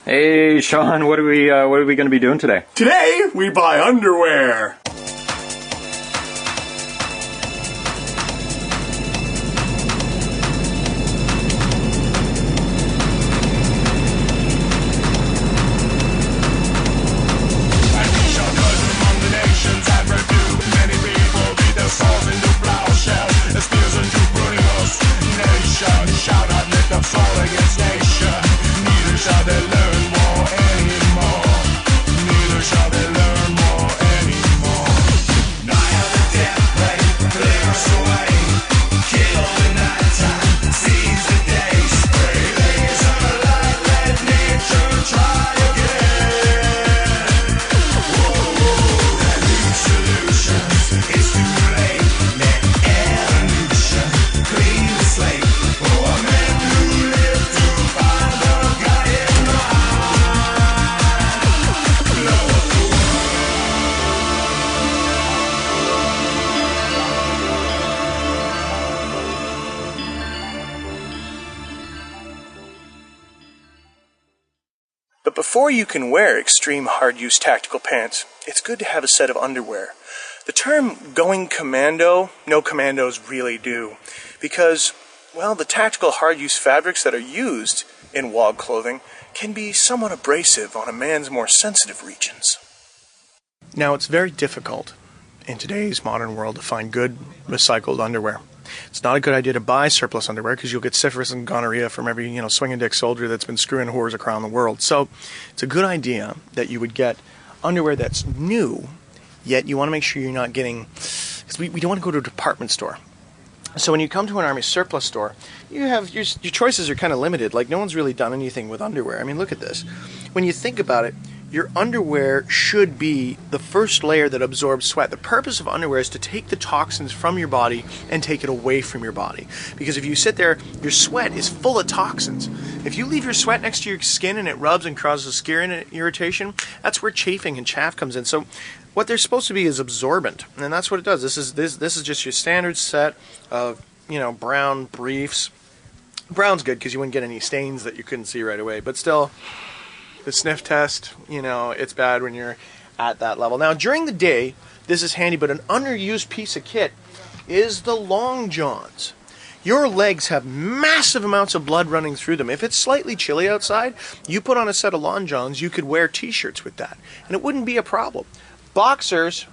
Hey, Sean, what are we going to be doing today? Today, we buy underwear. But before you can wear extreme hard-use tactical pants, it's good to have a set of underwear. The term going commando, no commandos really do, because, well, the tactical hard-use fabrics that are used in WOG clothing can be somewhat abrasive on a man's more sensitive regions. Now, it's very difficult in today's modern world to find good recycled underwear. It's not a good idea to buy surplus underwear because you'll get syphilis and gonorrhea from every, swinging dick soldier that's been screwing whores around the world. So it's a good idea that you would get underwear that's new, yet you want to make sure you're not getting, because we don't want to go to a department store. So when you come to an Army surplus store, you have your choices are kind of limited. Like, no one's really done anything with underwear. I mean, look at this. When you think about it, your underwear should be the first layer that absorbs sweat. The purpose of underwear is to take the toxins from your body and take it away from your body. Because if you sit there, your sweat is full of toxins. If you leave your sweat next to your skin and it rubs and causes skin irritation, that's where chafing and chaff comes in. So what they're supposed to be is absorbent, and that's what it does. This is just your standard set of, brown briefs. Brown's good because you wouldn't get any stains that you couldn't see right away, but still, the sniff test, it's bad when you're at that level. Now, during the day, this is handy, but an underused piece of kit is the long johns. Your legs have massive amounts of blood running through them. If it's slightly chilly outside, you put on a set of long johns, you could wear t-shirts with that, and it wouldn't be a problem. Boxers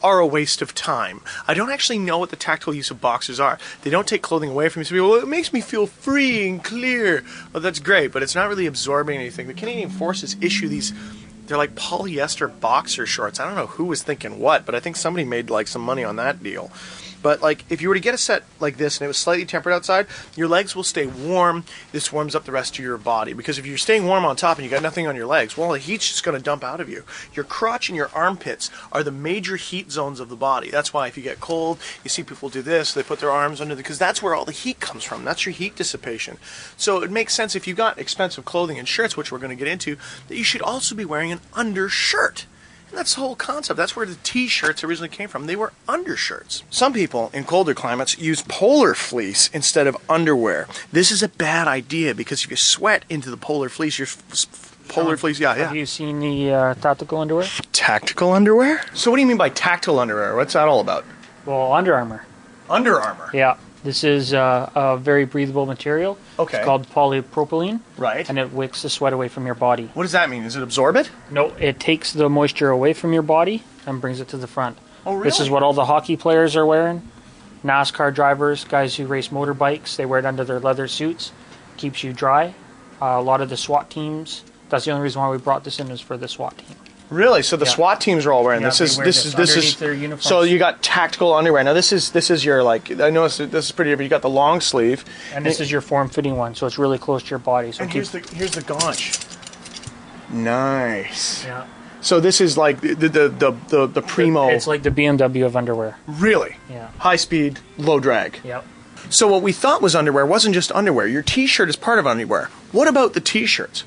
are a waste of time. I don't actually know what the tactical use of boxers are. They don't take clothing away from you. So people, well, it makes me feel free and clear. Well, that's great, but it's not really absorbing anything. The Canadian Forces issue these, they're like polyester boxer shorts. I don't know who was thinking what, but I think somebody made some money on that deal. But if you were to get a set like this and it was slightly tempered outside, your legs will stay warm. This warms up the rest of your body. Because if you're staying warm on top and you got nothing on your legs, well, the heat's just going to dump out of you. Your crotch and your armpits are the major heat zones of the body. That's why if you get cold, you see people do this, they put their arms under because that's where all the heat comes from. That's your heat dissipation. So it makes sense if you've got expensive clothing and shirts, which we're going to get into, that you should also be wearing an undershirt. And that's the whole concept. That's where the t-shirts originally came from. They were undershirts. Some people in colder climates use polar fleece instead of underwear. This is a bad idea because if you sweat into the polar fleece, fleece, yeah. Have you seen the tactical underwear? Tactical underwear? So what do you mean by tactical underwear? What's that all about? Well, Under Armour. Under Armour? Yeah. This is a very breathable material. Okay. It's called polypropylene. Right. And it wicks the sweat away from your body. What does that mean? Does it absorb it? No, it takes the moisture away from your body and brings it to the front. Oh, really? This is what all the hockey players are wearing. NASCAR drivers, guys who race motorbikes, they wear it under their leather suits. Keeps you dry. A lot of the SWAT teams, that's the only reason why we brought this in is for the SWAT team. Really? So the SWAT teams are all wearing this. This is their uniforms. So you got tactical underwear. Now this is your I noticed this is pretty different. You got the long sleeve, and this is your form-fitting one, so it's really close to your body. So and here's the gaunch. Nice. Yeah. So this is like the primo. It's like the BMW of underwear. Really? Yeah. High speed, low drag. Yep. So what we thought was underwear wasn't just underwear. Your t-shirt is part of underwear. What about the t-shirts?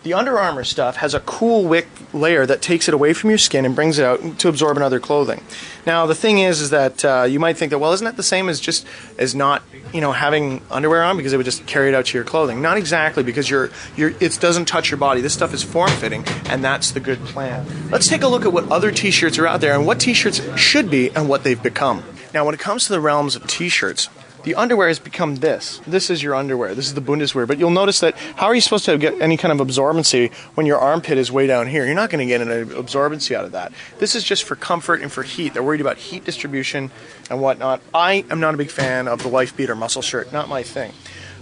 The Under Armour stuff has a cool wick layer that takes it away from your skin and brings it out to absorb in other clothing. Now the thing is that you might think that, well, isn't that the same as just as not, you know, having underwear on, because it would just carry it out to your clothing? Not exactly, because it doesn't touch your body. This stuff is form-fitting, and that's the good plan. Let's take a look at what other t-shirts are out there and what t-shirts should be and what they've become. Now when it comes to the realms of t-shirts, the underwear has become this. This is your underwear. This is the Bundeswear. But you'll notice that how are you supposed to get any kind of absorbency when your armpit is way down here? You're not going to get an absorbency out of that. This is just for comfort and for heat. They're worried about heat distribution and whatnot. I am not a big fan of the wife beater muscle shirt. Not my thing.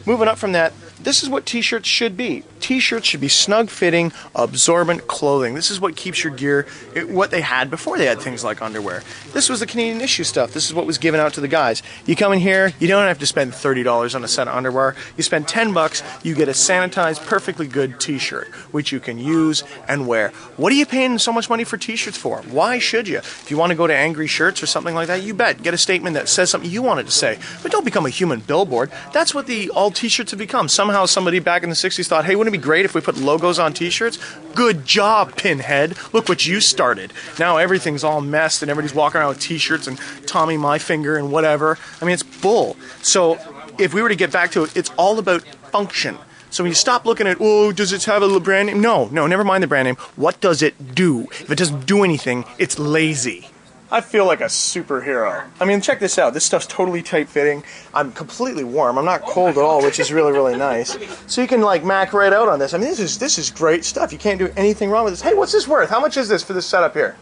Moving up from that, this is what t-shirts should be. T-shirts should be snug-fitting, absorbent clothing. This is what keeps your gear, what they had before they had things like underwear. This was the Canadian issue stuff. This is what was given out to the guys. You come in here, you don't have to spend $30 on a set of underwear. You spend $10, you get a sanitized, perfectly good t-shirt, which you can use and wear. What are you paying so much money for t-shirts for? Why should you? If you want to go to Angry Shirts or something like that, you bet. Get a statement that says something you wanted to say. But don't become a human billboard. That's what all t-shirts have become. Somehow somebody back in the 60s thought, hey, wouldn't it be great if we put logos on t-shirts? Good job, Pinhead. Look what you started. Now everything's all messed and everybody's walking around with t-shirts and Tommy My Finger and whatever. I mean, it's bull. So if we were to get back to it, it's all about function. So when you stop looking at, oh, does it have a brand name? No, never mind the brand name. What does it do? If it doesn't do anything, it's lazy. I feel like a superhero. I mean, check this out. This stuff's totally tight-fitting. I'm completely warm. I'm not cold at all, which is really, really nice. So you can, like, mac right out on this. I mean, this is great stuff. You can't do anything wrong with this. Hey, what's this worth? How much is this for this setup here?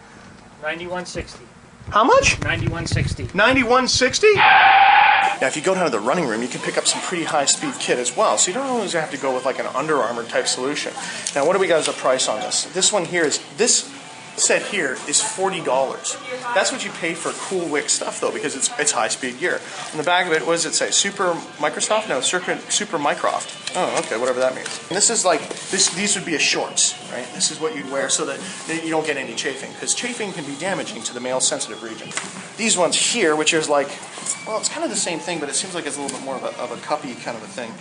$91.60. How much? $91.60. $91.60? Now, if you go down to the running room, you can pick up some pretty high-speed kit as well. So you don't always have to go with, like, an Under Armour type solution. Now, what do we got as a price on this? This one here is... This set here is $40. That's what you pay for cool wick stuff, though, because it's high-speed gear. On the back of it, what does it say? Super Microsoft? No, Super Mycroft. Oh, okay, whatever that means. And this is like, these would be a shorts, right? This is what you'd wear so that you don't get any chafing, because chafing can be damaging to the male-sensitive region. These ones here, which is like, well, it's kind of the same thing, but it seems like it's a little bit more of a cuppy kind of a thing.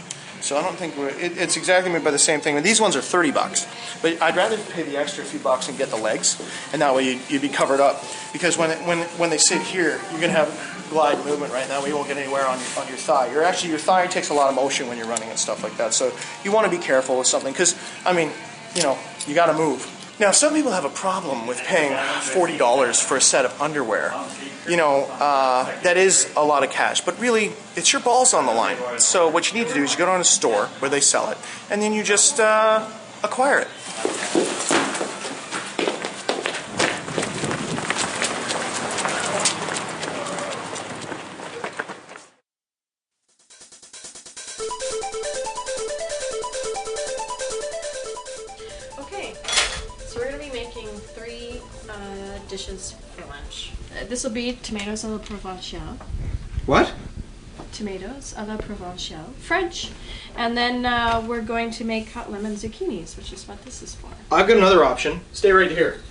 So I don't think it's exactly made by the same thing. And these ones are $30, but I'd rather pay the extra few bucks and get the legs, and that way you'd be covered up. Because when they sit here, you're gonna have glide movement right now. You won't get anywhere on your thigh. Your thigh takes a lot of motion when you're running and stuff like that. So you want to be careful with something, because I mean, you know, you got to move. Now, some people have a problem with paying $40 for a set of underwear. You know, that is a lot of cash, but really, it's your balls on the line. So what you need to do is you go to a store where they sell it, and then you just acquire it. Okay, so we're going to be making 3 dishes for lunch. This will be tomatoes a la Provençale. What? Tomatoes a la Provençale. French. And then we're going to make hot lemon zucchinis, which is what this is for. I've got another option. Stay right here.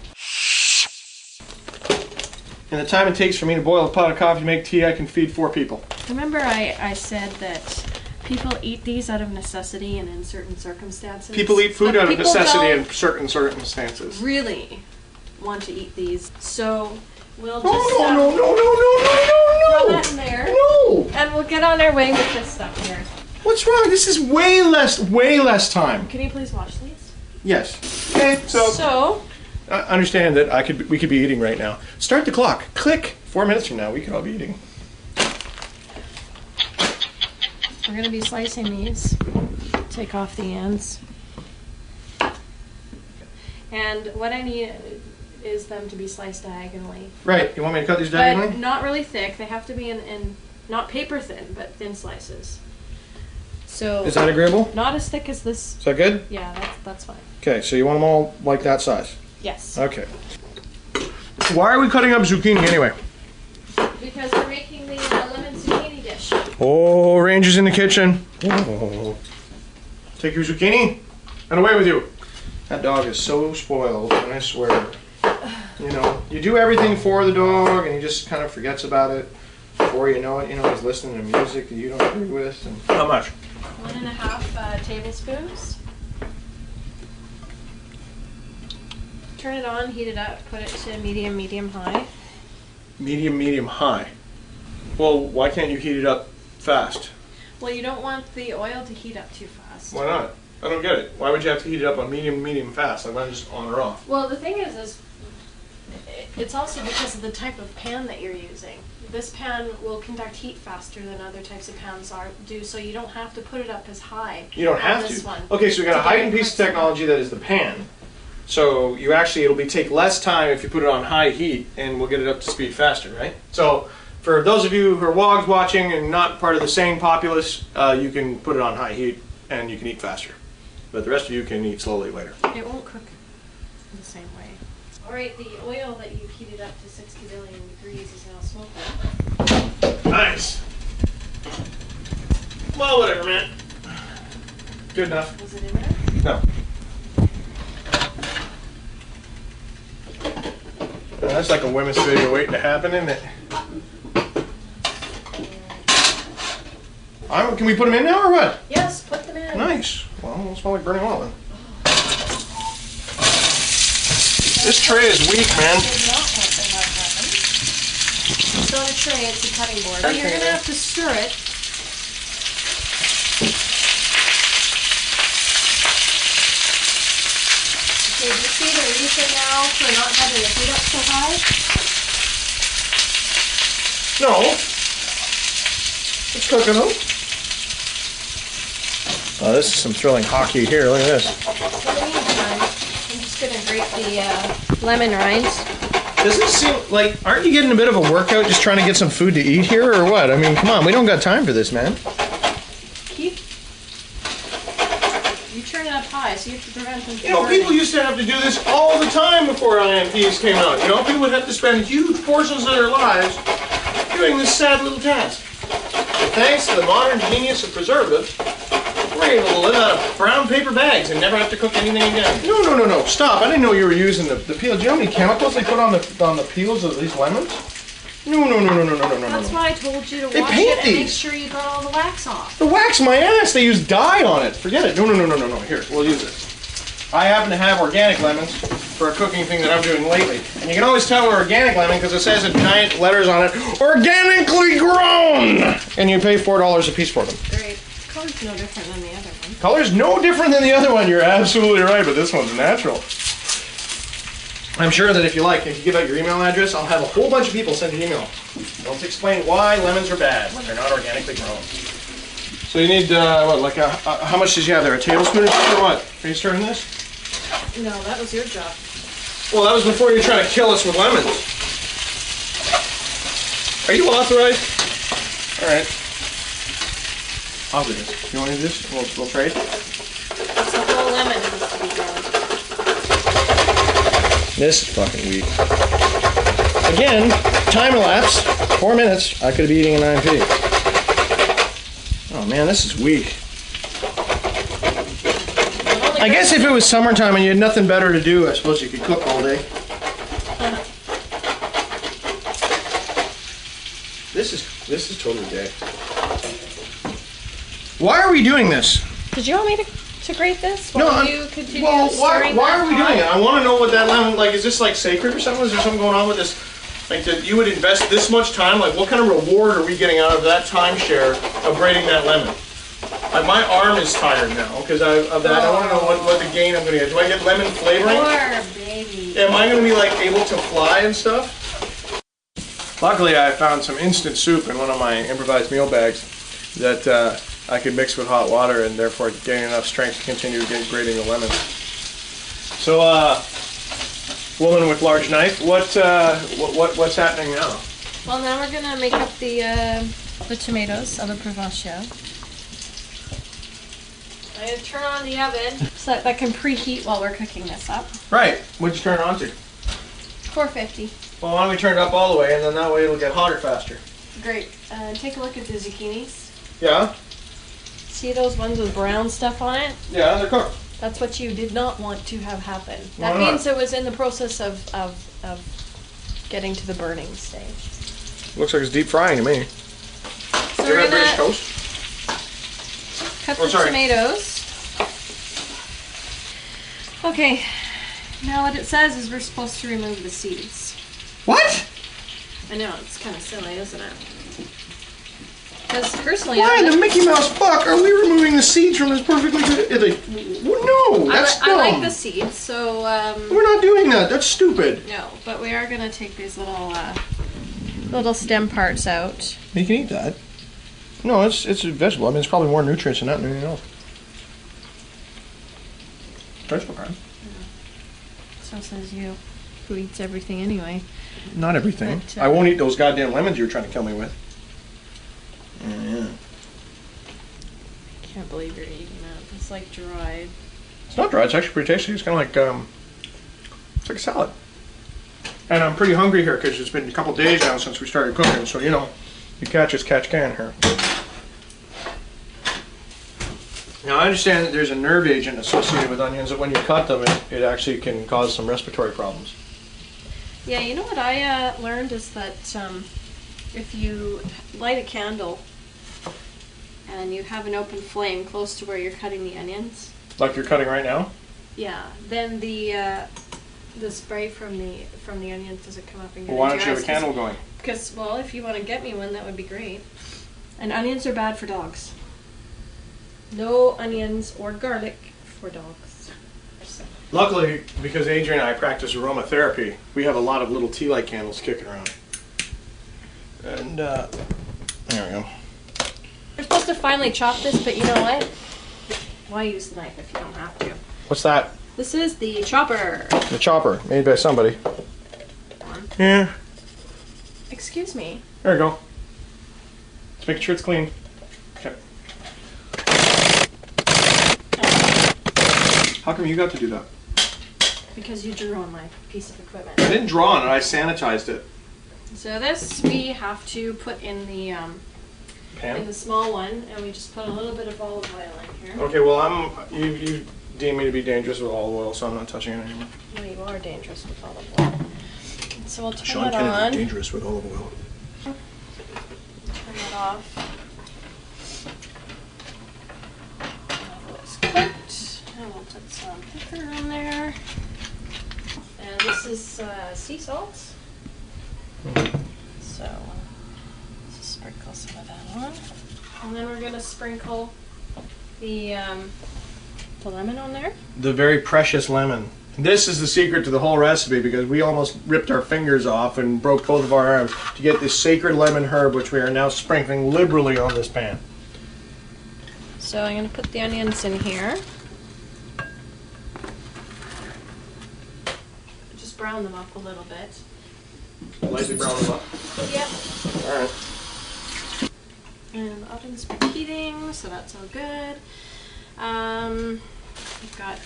In the time it takes for me to boil a pot of coffee, make tea, I can feed 4 people. Remember I said that people eat these out of necessity and in certain circumstances? People eat food out of necessity in certain circumstances. Really want to eat these. So we'll just No. throw that in there. No. And we'll get on our way with this stuff here. What's wrong? This is way less time. Can you please wash these? Yes. Okay. So understand that we could be eating right now. Start the clock. Click. 4 minutes from now, we could all be eating. We're going to be slicing these. Take off the ends. And what I need is them to be sliced diagonally. Right. You want me to cut these diagonally? But not really thick. They have to be in not paper thin, but thin slices. So Is that agreeable? not as thick as this. Is that good? Yeah, that's fine. Okay, so you want them all like that size? Yes. Okay. Why are we cutting up zucchini anyway? Because we're making the lemon zucchini dish. Oh, Ranger's in the kitchen. Oh. Take your zucchini and away with you. That dog is so spoiled, and I swear. You know, you do everything for the dog, and he just kind of forgets about it. Before you know it, you know, he's listening to music that you don't agree with. And how much? 1.5 tablespoons. Turn it on, heat it up, put it to medium, medium-high. Medium, medium, high. Well, why can't you heat it up fast? Well, you don't want the oil to heat up too fast. Why not? I don't get it. Why would you have to heat it up on medium, medium, fast? Like, why not just on or off? Well, the thing is it's also because of the type of pan that you're using. This pan will conduct heat faster than other types of pans do, so you don't have to put it up as high. You don't have this to. One Okay, so we got a to get heightened it piece of technology that is the pan. So you actually, it'll take less time if you put it on high heat, and we'll get it up to speed faster, right? So for those of you who are WOGs watching and not part of the same populace, you can put it on high heat and you can eat faster. But the rest of you can eat slowly later. It won't cook the same way. Alright, the oil that you've heated up to 60 billion degrees is now smoking. Nice. Well, whatever, man. Good enough. Was it in there? No. That's like a women's video waiting to happen, isn't it? Can we put them in now or what? Yes, put them in. Nice. Well, it'll smell like burning oil then. This tray is weak, man. Did not want to have happen. It's not a tray, it's a cutting board. Okay. You're going to have to stir it. Okay, do you see the reason now for not having the heat up so high? No. It's cooking them. Oh, this is some thrilling hockey here. Look at this. In the meantime, I'm just going to grate the lemon rinds. Doesn't it seem like, aren't you getting a bit of a workout just trying to get some food to eat here or what? I mean, come on, we don't got time for this, man. You turn it up high, so you have to prevent them from You know, burning. people used to have to do this all the time before IMPs came out. You know, people would have to spend huge portions of their lives doing this sad little task. But thanks to the modern genius of preservatives, we're able to live out of brown paper bags and never have to cook anything again. No, no, no, no, stop. I didn't know you were using the peel. Do you know how many chemicals they put on the peels of these lemons? No, no, no, no, no, no, no, no. That's why I told you to They wash paint it and make these. sure you got all the wax off. The wax my ass. They use dye on it. Forget it. No, no, no, no, no, no. Here, we'll use it. I happen to have organic lemons for a cooking thing that I'm doing lately. And you can always tell we're organic lemon because it says in giant letters on it, organically grown! And you pay $4 a piece for them. Great. Color's no different than the other one. Color's no different than the other one. You're absolutely right, but this one's natural. I'm sure that if you give out your email address, I'll have a whole bunch of people send you an email. They'll explain why lemons are bad when they're not organically grown. So you need, how much did you have there? A tablespoon or something, or what? Are you stirring this? No, that was your job. Well, that was before you were trying to kill us with lemons. Are you authorized? All right. I'll do this. You want to do this? We'll trade. It's the whole lemon needs to be ground. This is fucking weak. Again, time elapse, 4 minutes. I could be eating an IMP. Oh man, this is weak. I guess if it was summertime and you had nothing better to do, I suppose you could cook all day. This is totally gay. Why are we doing this? Did you want me to grate this No, while you continue well, stirring why that are we pot? doing it? I want to know what that lemon, like, is this like sacred or something? Is there something going on with this? Like, that you would invest this much time? Like, what kind of reward are we getting out of that timeshare of grating that lemon? Like, my arm is tired now because of that. I want to know what the gain I'm going to get. Do I get lemon flavoring? Poor baby. Am I going to be, like, able to fly and stuff? Luckily, I found some instant soup in one of my improvised meal bags that I could mix with hot water and therefore gain enough strength to continue grating the lemons. So, woman with large knife, what's happening now? Well, now we're gonna make up the tomatoes of the provincial. I'm gonna turn on the oven so that can preheat while we're cooking this up. Right. What'd you turn it on to? 450. Well, why don't we turn it up all the way, and then that way it'll get hotter faster. Great. Take a look at the zucchinis. Yeah? See those ones with brown stuff on it? Yeah, they're cooked. That's what you did not want to have happen. Why That not? means it was in the process of getting to the burning stage. Looks like it's deep frying to me. So You we're got British gonna toast? cut Oh, the sorry. tomatoes. Okay, Now what it says is we're supposed to remove the seeds. What? I know, it's kind of silly, isn't it? Because personally, Why in the Mickey Mouse fuck are we removing the seeds from this perfectly good? No, that's dumb. I like the seeds, so We're not doing that. That's stupid. no, but we are gonna take these little stem parts out. You can eat that. No, it's a vegetable. I mean, it's probably more nutrients in that than anything else. Vegetable kind. So says you, who eats everything anyway. Not everything. But, I won't eat those goddamn lemons you were trying to kill me with. Yeah. Can't believe you're eating that. It's like dried. It's not dry. It's actually pretty tasty. It's kind of like it's like a salad. And I'm pretty hungry here because it's been a couple days now since we started cooking. So you know, you catch as catch can here. Now I understand that there's a nerve agent associated with onions that when you cut them, it actually can cause some respiratory problems. Yeah, you know what I learned is that if you light a candle and you have an open flame close to where you're cutting the onions. Like you're cutting right now? Yeah, then the spray from the onions doesn't come up and get Well, why into don't you your have a eyes, candle going? Because, well, if you want to get me one, that would be great. And onions are bad for dogs. No onions or garlic for dogs. Luckily, because Adrian and I practice aromatherapy, we have a lot of little tea light candles kicking around. And there we go. You're supposed to finally chop this, but you know what? Why use the knife if you don't have to? What's that? This is the chopper. The chopper, made by somebody. Yeah. Excuse me. There we go. Let's make sure it's clean. Okay. How come you got to do that? Because you drew on my piece of equipment. I didn't draw on it, I sanitized it. So this we have to put in the Pan? small one, and we just put a little bit of olive oil in here. Okay, well you deem me to be dangerous with olive oil, so I'm not touching it anymore. Well, you are dangerous with olive oil. So we'll turn Sean it Kennedy on. is dangerous with olive oil. Turn it off. It's cooked. And we'll put some pepper on there. And this is sea salt. So just sprinkle some of that on. And then we're going to sprinkle the lemon on there. The very precious lemon. This is the secret to the whole recipe because we almost ripped our fingers off and broke both of our arms to get this sacred lemon herb, which we are now sprinkling liberally on this pan. So I'm going to put the onions in here. Just brown them up a little bit. Lightly brown them up. Yep. Alright. And the oven's preheating, so that's all good. We've got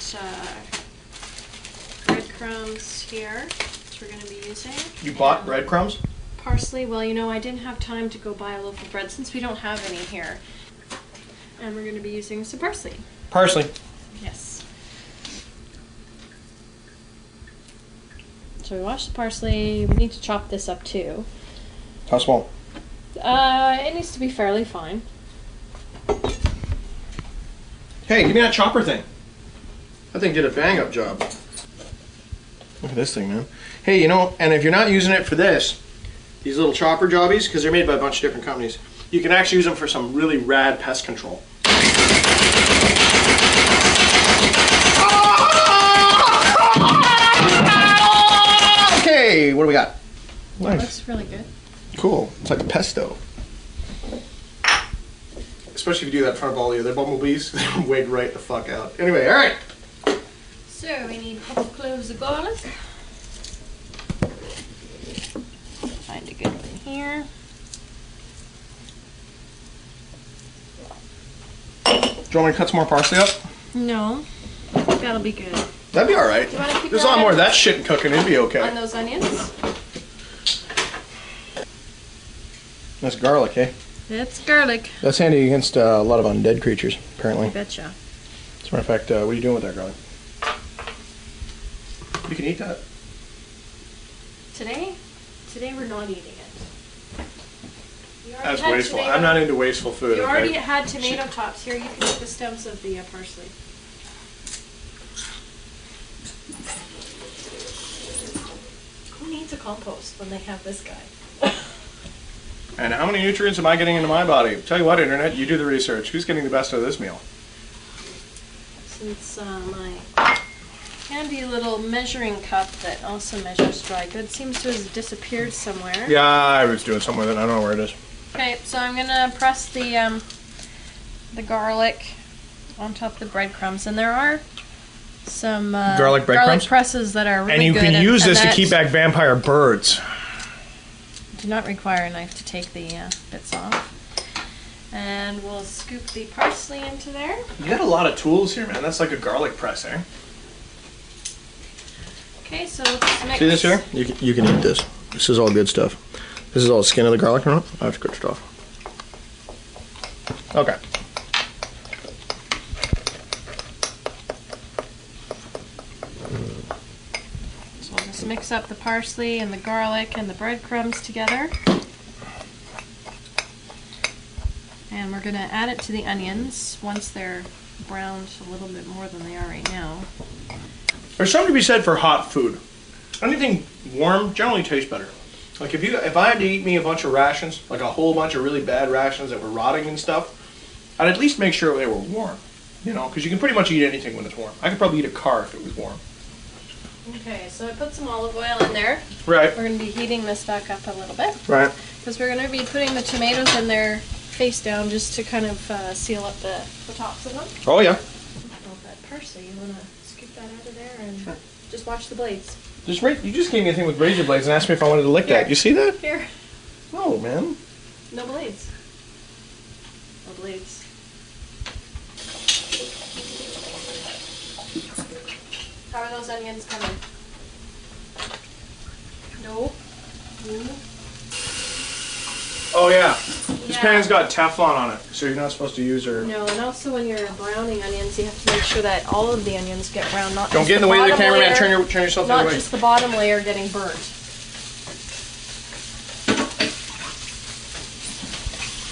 breadcrumbs here, which we're going to be using. You bought breadcrumbs? Parsley. Well, you know, I didn't have time to go buy a loaf of bread since we don't have any here. And we're going to be using some parsley. Parsley. Yes. So we wash the parsley. We need to chop this up too. How small? It needs to be fairly fine. Hey, give me that chopper thing. That thing did a bang-up job. Look at this thing, man. Hey, you know, and if you're not using it for this, these little chopper jobbies, because they're made by a bunch of different companies, you can actually use them for some really rad pest control. Okay, what do we got? Nice. Looks really good. Cool. It's like pesto. Especially if you do that in front of all the other bumblebees. They're wigged right the fuck out. Anyway, alright. So we need a couple cloves of garlic. Find a good one here. Do you want me to cut some more parsley up? No, I think that'll be good. That'd be alright. Do you want to keep There's a your lot eye more of that shit cooking. It'd be on okay. those onions? That's garlic, eh? It's garlic. That's handy against a lot of undead creatures, apparently. I betcha. As a matter of fact, what are you doing with that garlic? You can eat that. Today we're not eating it. You already That's had wasteful. tomato- I'm not into wasteful food. You okay? already had tomato tops. Here, you can eat the stems of the parsley. Who needs a compost when they have this guy? And how many nutrients am I getting into my body? Tell you what, Internet, you do the research. Who's getting the best out of this meal? Since my handy little measuring cup that also measures dry goods seems to have disappeared somewhere. Yeah, I was doing something with it. I don't know where it is. Okay, so I'm gonna press the garlic on top of the breadcrumbs, and there are some Garlic breadcrumbs? presses that are really And you good. can use this to that keep back vampire birds. do not require a knife to take the bits off. And we'll scoop the parsley into there. You got a lot of tools here, man. That's like a garlic press, eh? Okay, so let's mix. See this here? You can eat this. This is all good stuff. This is all the skin of the garlic, no? That's good stuff. Okay. So we'll just mix up the parsley and the garlic and the breadcrumbs together. And we're going to add it to the onions once they're browned a little bit more than they are right now. There's something to be said for hot food. Anything warm generally tastes better. Like if I had to eat me a bunch of rations, like a whole bunch of really bad rations that were rotting and stuff, I'd at least make sure they were warm. You know, because you can pretty much eat anything when it's warm. I could probably eat a car if it was warm. Okay, so I put some olive oil in there. Right. We're going to be heating this back up a little bit. Right. Because we're going to be putting the tomatoes in there face down just to kind of seal up the tops of them. Oh yeah. Oh, that parsley, you want to scoop that out of there and just watch the blades. You just gave me a thing with razor blades and asked me if I wanted to lick that. You see that? Here. No, man. No blades. No blades. How are those onions coming? No. Ooh. Oh yeah. This Yeah. pan's got Teflon on it, so you're not supposed to use her. No, and also when you're browning onions, you have to make sure that all of the onions get brown, not Don't just get in the way of the bottom cameraman. layer, Turn yourself the not other way. just the bottom layer getting burnt.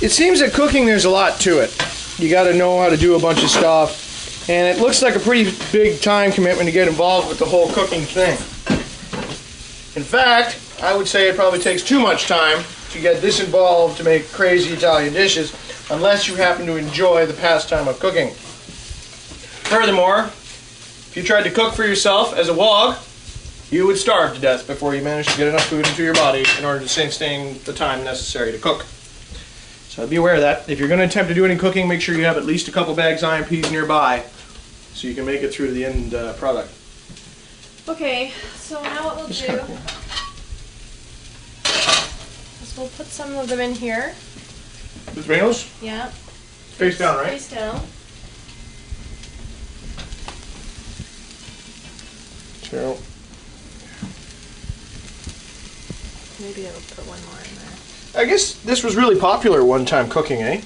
It seems that cooking, there's a lot to it. You got to know how to do a bunch of stuff, and it looks like a pretty big time commitment to get involved with the whole cooking thing. In fact, I would say it probably takes too much time to get this involved to make crazy Italian dishes, unless you happen to enjoy the pastime of cooking. Furthermore, if you tried to cook for yourself as a wog, you would starve to death before you managed to get enough food into your body in order to sustain the time necessary to cook. So be aware of that. If you're going to attempt to do any cooking, make sure you have at least a couple bags of IMPs nearby so you can make it through to the end product. Okay, so now what we'll do is we'll put some of them in here. The tomatoes? Yeah. Face down, right? Face down. So, Maybe I'll put one more in there. I guess this was really popular one time, cooking, eh?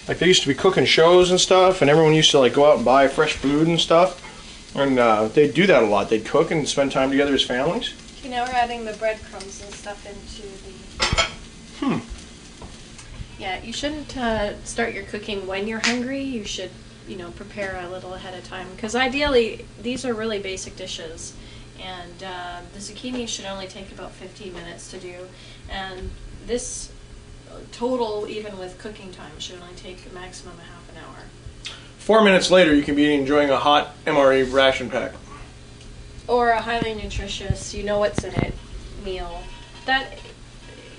Like they used to be cooking shows and stuff, and everyone used to like go out and buy fresh food and stuff. And they'd do that a lot. They'd cook and spend time together as families. Okay, now we're adding the breadcrumbs and stuff into the... Yeah, you shouldn't start your cooking when you're hungry. You should, prepare a little ahead of time. Because ideally, these are really basic dishes. And the zucchini should only take about 15 minutes to do. And this total, even with cooking time, should only take a maximum of half an hour. 4 minutes later, you can be enjoying a hot MRE ration pack. Or a highly nutritious, you know what's in it, meal.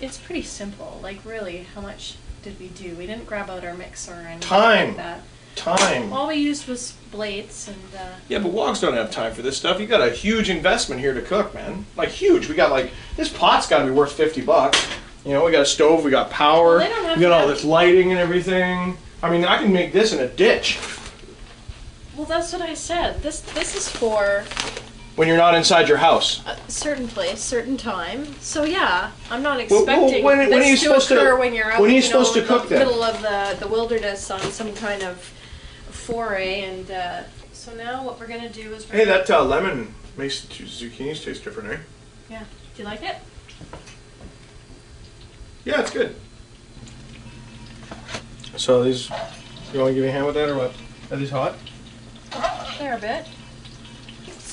It's pretty simple. Like, really, how much did we do? We didn't grab out our mixer or anything Time. like that. Time. All we used was blades and... Yeah, but wogs don't have time for this stuff. You got a huge investment here to cook, man. Like, huge. We got, this pot's got to be worth $50. We got a stove, we got power, Well, they don't have we got to all have- this lighting and everything. I mean, I can make this in a ditch Well, that's what I said. This is for when you're not inside your house. a certain place, certain time. So yeah, I'm not Well, expecting when are you this to supposed to- occur when you're out, when are you supposed to cook in the then? middle of the wilderness on some kind of foray. And so now what we're gonna do is Hey, that lemon makes the zucchinis taste different, eh? Yeah. Do you like it? Yeah, it's good. So these, you want to give me a hand with that or what? Are these hot? They're a bit.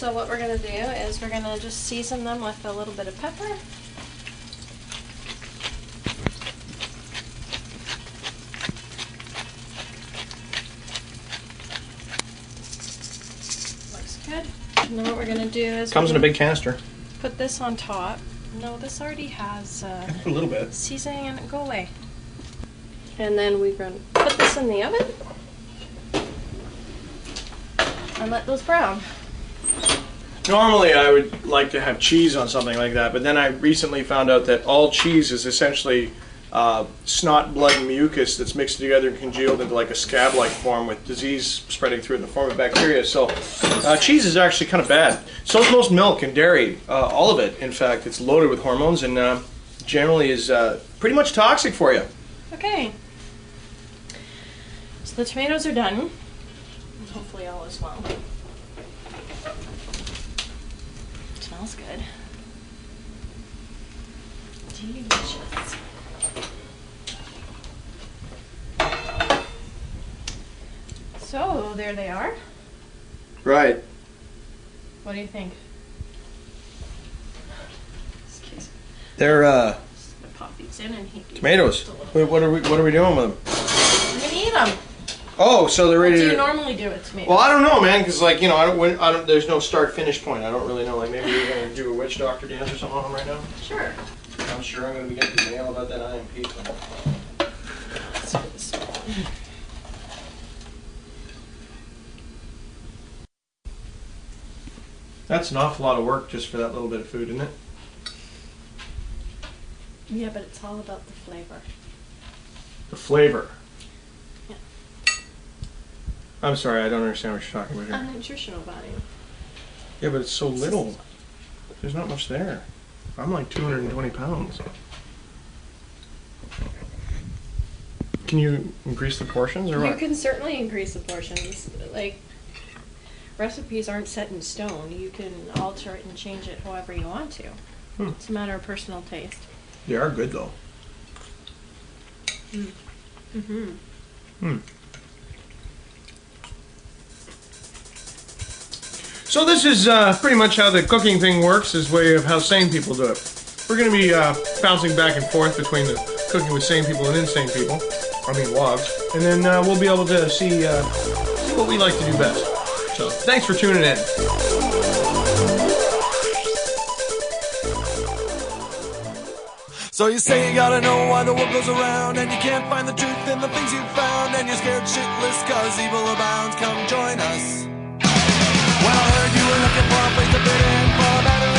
So what we're going to do is we're going to just season them with a little bit of pepper. Looks good. And then what we're going to do is... Comes in a big canister. Put this on top. No, this already has A little bit. seasoning in it. Go away. And then we're going to put this in the oven and let those brown. Normally I would like to have cheese on something like that, but then I recently found out that all cheese is essentially snot, blood, and mucus that's mixed together and congealed into like a scab-like form with disease spreading through it in the form of bacteria. So cheese is actually kind of bad. So is most milk and dairy. All of it, in fact. It's loaded with hormones and generally is pretty much toxic for you. Okay. So the tomatoes are done. Hopefully all is well. Smells good. Delicious. So there they are. Right. What do you think? Excuse me. They're Just gonna pop these in and heat these tomatoes. just a little. Wait, what are we doing with them? I'm gonna eat them. Oh, so they're What ready do you to... normally do with tomatoes? Well, I don't know, man, because like I don't. There's no start-finish point. I don't really know. Like maybe we're gonna do a witch doctor dance or something on them right now. Sure. I'm sure I'm gonna be getting the mail about that IMP. Let's do this one. That's an awful lot of work just for that little bit of food, isn't it? Yeah, but it's all about the flavor. The flavor. Yeah. I'm sorry, I don't understand what you're talking about here. Nutritional value. Yeah, but it's so little. There's not much there. I'm like 220 pounds. Can you increase the portions or You what? can certainly increase the portions. Like, recipes aren't set in stone. You can alter it and change it however you want to. It's a matter of personal taste. They are good though. So this is pretty much how the cooking thing works, is way of how sane people do it. We're going to be bouncing back and forth between the cooking with sane people and insane people. I mean wogs. And then we'll be able to see what we like to do best. So thanks for tuning in. So you say you gotta know why the world goes around, and you can't find the truth in the things you've found, and you're scared shitless cause evil abounds. Come join us. Well, I heard you were looking for a place to fit in, for a better